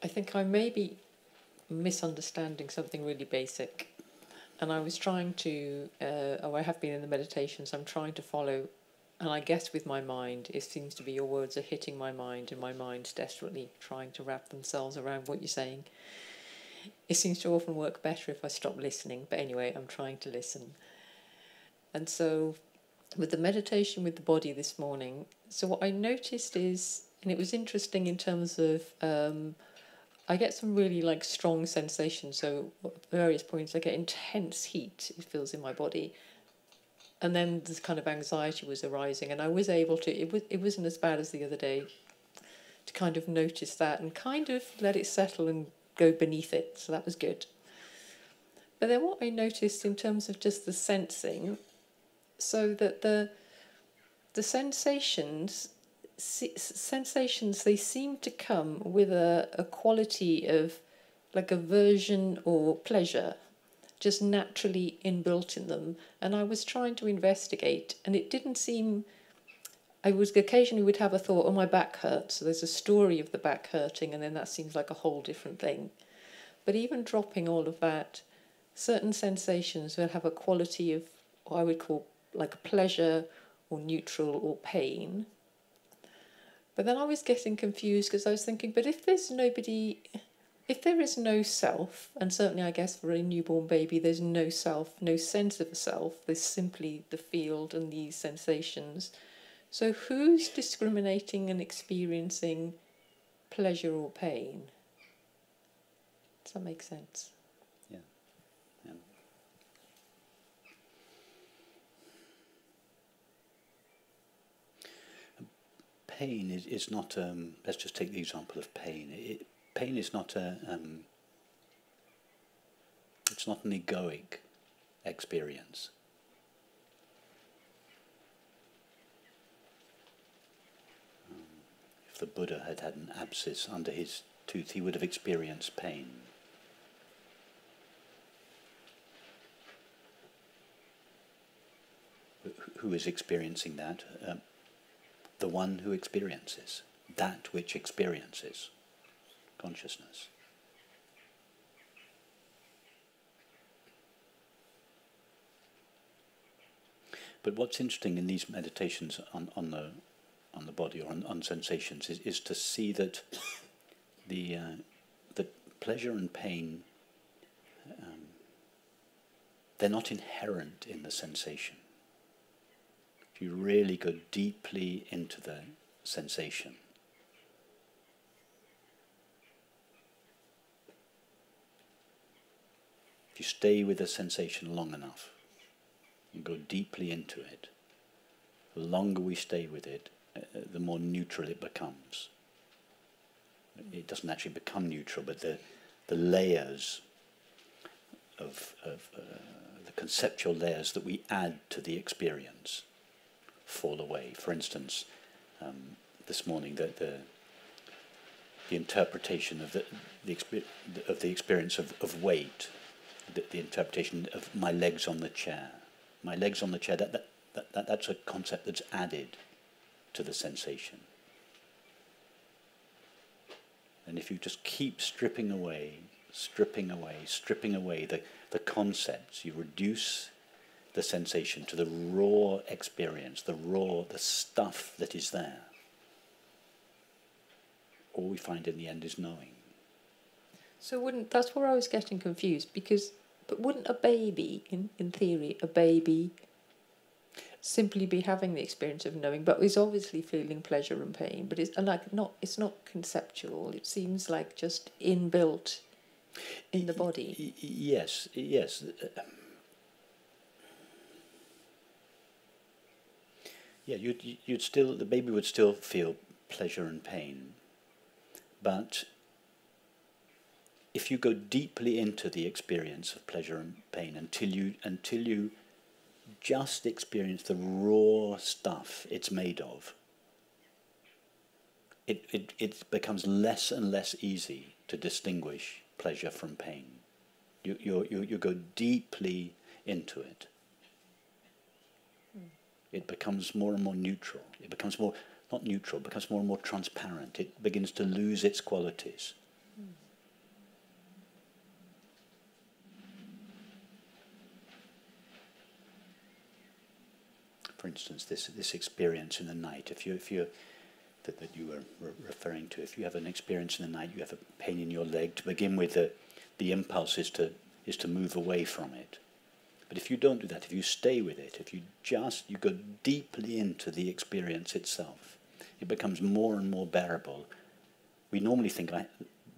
I think I may be misunderstanding something really basic. And I was trying to, I have been in the meditations, I'm trying to follow, and I guess with my mind, it seems to be your words are hitting my mind, and my mind's desperately trying to wrap themselves around what you're saying. It seems to often work better if I stop listening, but anyway, I'm trying to listen. And so, with the meditation with the body this morning, so what I noticed is, and it was interesting in terms of, I get some really like strong sensations. So at various points I get intense heat, it feels in my body. And then this kind of anxiety was arising, and I was able to, it wasn't as bad as the other day, to kind of notice that and kind of let it settle and go beneath it. So that was good. But then what I noticed in terms of just the sensing, so that the sensations, they seem to come with a quality of like aversion or pleasure, just naturally inbuilt in them. And I was trying to investigate, and it didn't seem, I was occasionally would have a thought, oh, my back hurts. So there's a story of the back hurting, and then that seems like a whole different thing. But even dropping all of that, certain sensations will have a quality of what I would call like pleasure or neutral or pain. But then I was getting confused because I was thinking, but if there's nobody, if there is no self, and certainly I guess for a newborn baby there's no self, no sense of a self, there's simply the field and these sensations. So who's discriminating and experiencing pleasure or pain? Does that make sense? Yeah. Yeah. Pain is not, let's just take the example of pain. Pain is not it's not an egoic experience. If the Buddha had had an abscess under his tooth, he would have experienced pain. Who is experiencing that? The one who experiences, that which experiences consciousness. But what's interesting in these meditations on the body or on sensations is to see that the pleasure and pain, they're not inherent in the sensation. If you really go deeply into the sensation, if you stay with the sensation long enough, and go deeply into it, the longer we stay with it, the more neutral it becomes. It doesn't actually become neutral, but the layers of the conceptual layers that we add to the experience fall away. For instance, this morning, the interpretation of the experience of weight, the interpretation of my legs on the chair. My legs on the chair, that's a concept that's added to the sensation. And if you just keep stripping away the concepts, you reduce the sensation to the raw experience, the stuff that is there. All we find in the end is knowing. So that's where I was getting confused, but wouldn't a baby, in theory, a baby simply be having the experience of knowing, but is obviously feeling pleasure and pain, but it's not conceptual, it seems like just inbuilt in the body. Yes. Yeah, you'd still, the baby would still feel pleasure and pain, but if you go deeply into the experience of pleasure and pain until you just experience the raw stuff it's made of, it becomes less and less easy to distinguish pleasure from pain. You go deeply into it. It becomes more and more neutral. It becomes more, not neutral, it becomes more and more transparent. It begins to lose its qualities. For instance, this experience in the night, if you that you were referring to, if you have an experience in the night, you have a pain in your leg, to begin with, the impulse is to move away from it. But if you don't do that, if you stay with it, if you go deeply into the experience itself, it becomes more and more bearable. We normally think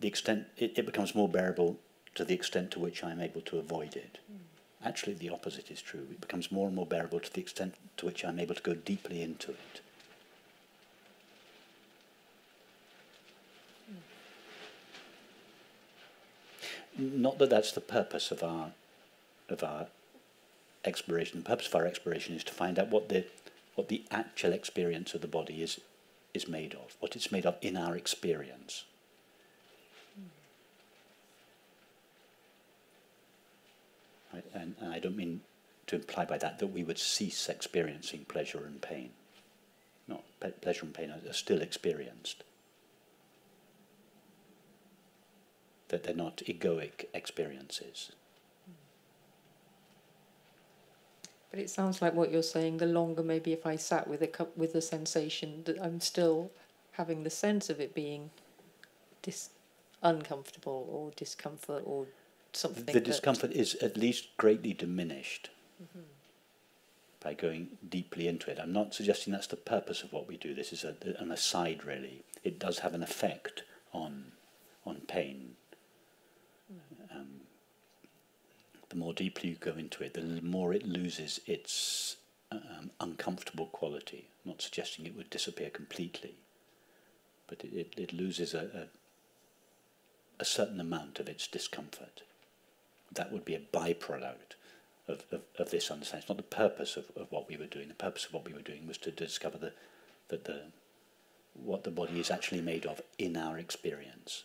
it becomes more bearable to the extent to which I'm able to avoid it. Actually, the opposite is true. It becomes more and more bearable to the extent to which I'm able to go deeply into it. Not that that's the purpose of our exploration. The purpose of our exploration is to find out what the actual experience of the body is made of, what it's made of in our experience. Right? And I don't mean to imply by that we would cease experiencing pleasure and pain. No, pleasure and pain are still experienced. That they're not egoic experiences. But it sounds like what you're saying, the longer maybe if I sat with the sensation, that I'm still having the sense of it being uncomfortable or discomfort or something. The discomfort is at least greatly diminished by going deeply into it. I'm not suggesting that's the purpose of what we do. This is an aside, really. It does have an effect on pain. The more deeply you go into it, the more it loses its uncomfortable quality. I'm not suggesting it would disappear completely, but it loses a certain amount of its discomfort. That would be a byproduct of this understanding. It's not the purpose of what we were doing. The purpose of what we were doing was to discover what the body is actually made of in our experience.